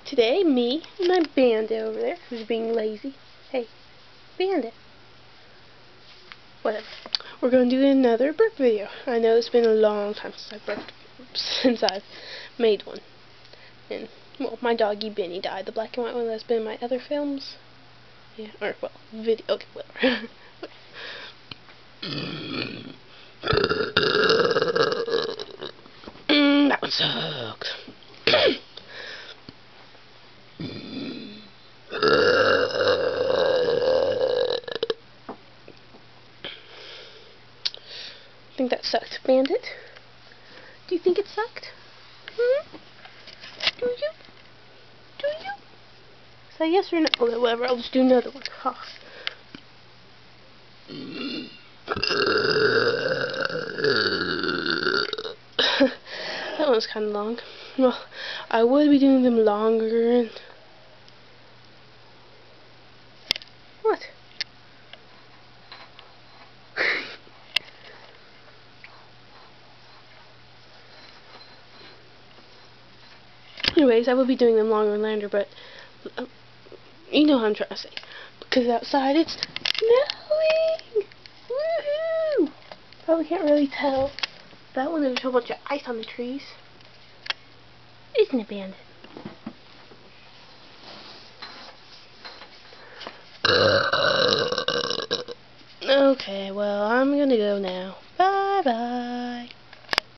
Today, me and my bandit over there, who's being lazy. Hey, bandit. Whatever. We're going to do another burp video. I know it's been a long time since I've made one. And, well, my doggy Benny died. The black and white one that's been in my other films. Yeah, or, well, video. Okay, whatever. That one sucked. I think that sucked. Bandit? Do you think it sucked? Hmm? Do you? Do you? Say yes or no. Okay, whatever, I'll just do another one. Huh. That one's kind of long. Well, I would be doing them longer and... What? Anyways, I will be doing them longer and longer, but you know what I'm trying to say. Because outside it's snowing! Woohoo! Probably can't really tell. That one, there's a whole bunch of ice on the trees. Isn't it, Bandit? Okay, well, I'm gonna go now.